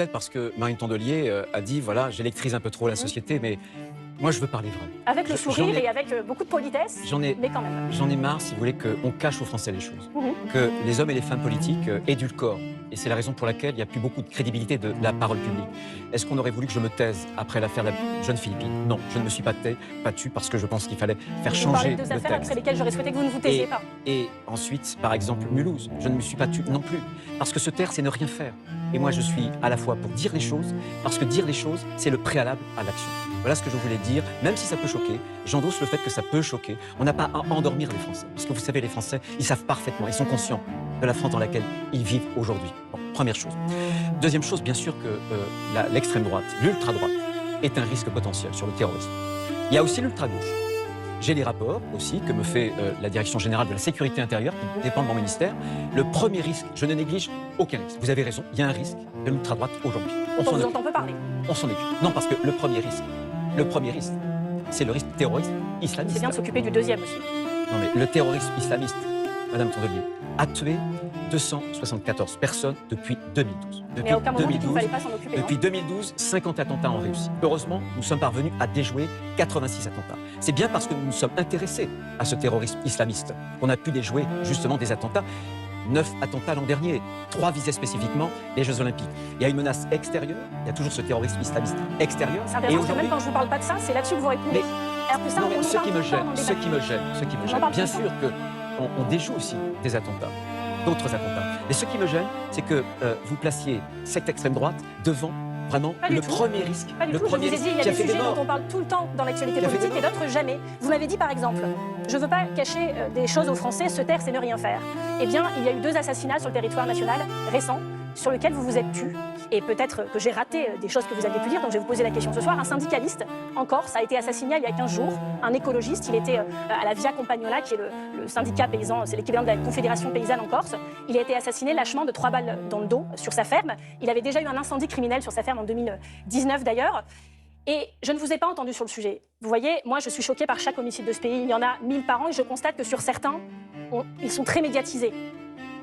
Peut-être parce que Marine Tondelier a dit, voilà, j'électrise un peu trop la société, mais moi, je veux parler vrai. Avec le sourire et avec beaucoup de politesse, mais quand même. J'en ai marre, si vous voulez, qu'on cache aux Français les choses. Que les hommes et les femmes politiques édulcorent. Et c'est la raison pour laquelle il n'y a plus beaucoup de crédibilité de la parole publique. Est-ce qu'on aurait voulu que je me taise après l'affaire de la jeune Philippine? Non, je ne me suis pas tue parce que je pense qu'il fallait faire changer le texte. Vous parlez de deux affaires après lesquelles j'aurais souhaité que vous ne vous taisiez pas. Et ensuite, par exemple, Mulhouse, je ne me suis pas tue non plus. Parce que se taire, c'est ne rien faire. Et moi, je suis à la fois pour dire les choses, parce que dire les choses, c'est le préalable à l'action. Voilà ce que je voulais dire, même si ça peut choquer, j'endosse le fait que ça peut choquer. On n'a pas à endormir les Français, parce que vous savez, les Français, ils savent parfaitement, ils sont conscients de la France dans laquelle ils vivent aujourd'hui. Bon, première chose. Deuxième chose, bien sûr que l'extrême droite, l'ultra-droite, est un risque potentiel sur le terrorisme. Il y a aussi l'ultra-gauche. J'ai les rapports aussi que me fait la Direction générale de la sécurité intérieure, qui dépend de mon ministère. Le premier risque, je ne néglige aucun risque. Vous avez raison, il y a un risque de l'ultra-droite aujourd'hui. On vous entend peu parler. On s'en occupe. Non, parce que le premier risque, c'est le risque terroriste islamiste. C'est bien de s'occuper du deuxième aussi. Non mais le terrorisme islamiste, Madame Tondelier, a tué 274 personnes depuis 2012. Mais à aucun moment, il ne fallait pas s'en occuper. Depuis 2012, 50 attentats ont réussi. Heureusement, nous sommes parvenus à déjouer 86 attentats. C'est bien parce que nous nous sommes intéressés à ce terrorisme islamiste qu'on a pu déjouer justement des attentats. 9 attentats l'an dernier, 3 visaient spécifiquement les Jeux Olympiques. Il y a une menace extérieure, il y a toujours ce terrorisme islamiste extérieur. C'est intéressant parce que même quand je ne vous parle pas de ça, c'est là-dessus que vous répondez. Alors que ça, ce qui me gêne, bien sûr qu'on déjoue aussi des attentats, d'autres attentats. Mais ce qui me gêne, c'est que vous placiez cette extrême droite devant vraiment le premier risque. Pas du tout, je vous ai dit, il y a des sujets dont on parle tout le temps dans l'actualité politique et d'autres jamais. Vous m'avez dit par exemple, je ne veux pas cacher des choses aux Français, se taire c'est ne rien faire. Eh bien, il y a eu 2 assassinats sur le territoire national récents sur lesquels vous vous êtes tu. Et peut-être que j'ai raté des choses que vous aviez pu dire, donc je vais vous poser la question ce soir. Un syndicaliste en Corse a été assassiné il y a 15 jours, un écologiste, il était à la Via Compagnola, qui est le syndicat paysan, c'est l'équivalent de la Confédération paysanne en Corse. Il a été assassiné lâchement de 3 balles dans le dos sur sa ferme. Il avait déjà eu un incendie criminel sur sa ferme en 2019 d'ailleurs. Et je ne vous ai pas entendu sur le sujet. Vous voyez, moi je suis choquée par chaque homicide de ce pays. Il y en a 1000 par an et je constate que sur certains, ils sont très médiatisés.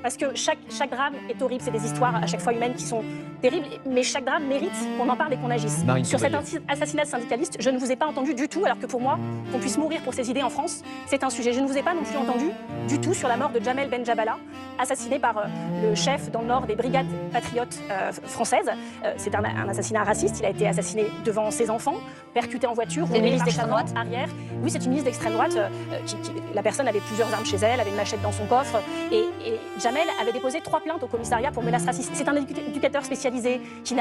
Parce que chaque drame est horrible, c'est des histoires à chaque fois humaines qui sont terribles, mais chaque drame mérite qu'on en parle et qu'on agisse. Sur cet assassinat de syndicaliste, je ne vous ai pas entendu du tout, alors que pour moi, qu'on puisse mourir pour ses idées en France, c'est un sujet. Je ne vous ai pas non plus entendu du tout sur la mort de Jamel Benjabala, assassiné par le chef dans le nord des brigades patriotes françaises. C'est un assassinat raciste, il a été assassiné devant ses enfants, percuté en voiture, c'est une ministre d'extrême droite arrière. Oui, c'est une ministre d'extrême droite. La personne avait plusieurs armes chez elle, avait une machette dans son coffre, et Jamel avait déposé 3 plaintes au commissariat pour menaces racistes. C'est un éducateur spécialisé qui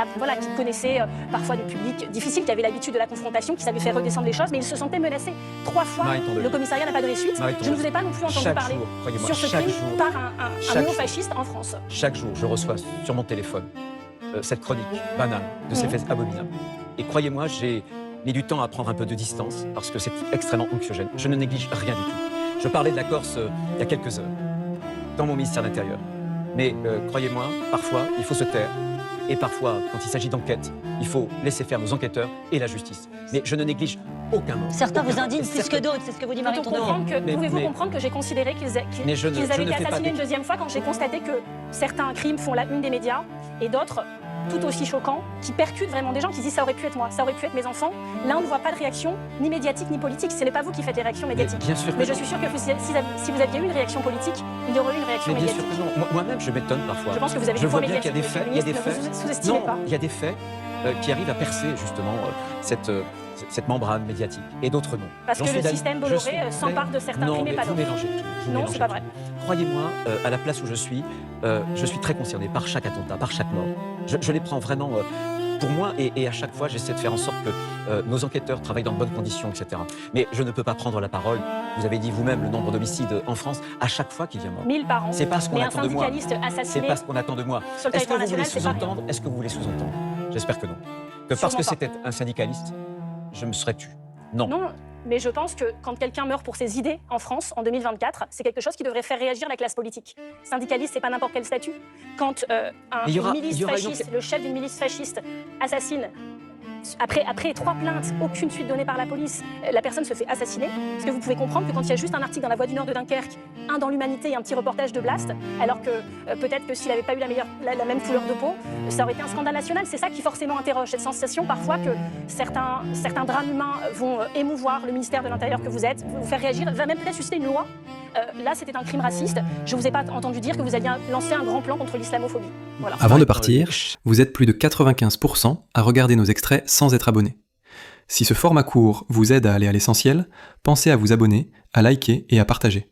connaissait parfois des publics difficiles, qui avait l'habitude de la confrontation, qui savait faire redescendre les choses, mais il se sentait menacé. 3 fois, le commissariat n'a pas donné suite. Je ne vous ai pas non plus entendu parler sur ce crime par un néofasciste en France. Chaque jour, je reçois sur mon téléphone cette chronique banale de ces faits abominables. Et croyez-moi, j'ai mis du temps à prendre un peu de distance parce que c'est extrêmement anxiogène. Je ne néglige rien du tout. Je parlais de la Corse il y a quelques heures, dans mon ministère de l'Intérieur. Mais croyez-moi, parfois, il faut se taire. Et parfois, quand il s'agit d'enquête, il faut laisser faire nos enquêteurs et la justice. Mais je ne néglige aucun mot. Certains vous indignent plus que d'autres, c'est ce que vous dit Marine Tondelier. Pouvez-vous comprendre que j'ai considéré qu'ils avaient été assassinés une deuxième fois quand j'ai constaté que certains crimes font la une des médias et d'autres tout aussi choquants, qui percutent vraiment des gens, qui disent ça aurait pu être moi, ça aurait pu être mes enfants. Là, on ne voit pas de réaction, ni médiatique, ni politique. Ce n'est pas vous qui faites les réactions médiatiques. Bien sûr que mais je suis sûre que si vous aviez eu une réaction politique, il y aurait eu une réaction médiatique. Bien sûr que non. Moi-même, je m'étonne parfois. Je pense que vous avez je vois bien qu'il y a des faits, sous-estimez pas. Il y a des faits qui arrivent à percer justement cette membrane médiatique, et d'autres non. Parce que le système Bolloré s'empare de certains crimes et pas d'autres. Vous mélangez tout. Non, c'est pas vrai. Croyez-moi, à la place où je suis très concerné par chaque attentat, par chaque mort. Je les prends vraiment pour moi, et à chaque fois, j'essaie de faire en sorte que nos enquêteurs travaillent dans de bonnes conditions, etc. Mais je ne peux pas prendre la parole. Vous avez dit vous-même le nombre d'homicides en France à chaque fois qu'il y a mort. 1000 par an. C'est pas ce qu'on attend de moi. C'est pas ce qu'on attend de moi. Est-ce que vous voulez sous-entendre? Est-ce que vous voulez sous-entendre? J'espère que non. Que parce que c'était un syndicaliste, je me serais tu. Non. Non, mais je pense que quand quelqu'un meurt pour ses idées en France, en 2024, c'est quelque chose qui devrait faire réagir la classe politique. Syndicaliste, c'est pas n'importe quel statut. Quand une milice fasciste, le chef d'une milice fasciste assassine Après 3 plaintes, aucune suite donnée par la police, la personne se fait assassiner. Est-ce que vous pouvez comprendre que quand il y a juste un article dans La Voix du Nord de Dunkerque, un dans l'Humanité et un petit reportage de Blast, alors que peut-être que s'il n'avait pas eu la même couleur de peau, ça aurait été un scandale national. C'est ça qui forcément interroge, cette sensation parfois que certains drames humains vont émouvoir le ministère de l'Intérieur que vous êtes, vous faire réagir, va même peut-être susciter une loi. Là, c'était un crime raciste. Je ne vous ai pas entendu dire que vous alliez lancer un grand plan contre l'islamophobie. Voilà. Avant de partir, vous êtes plus de 95% à regarder nos extraits sans être abonné. Si ce format court vous aide à aller à l'essentiel, pensez à vous abonner, à liker et à partager.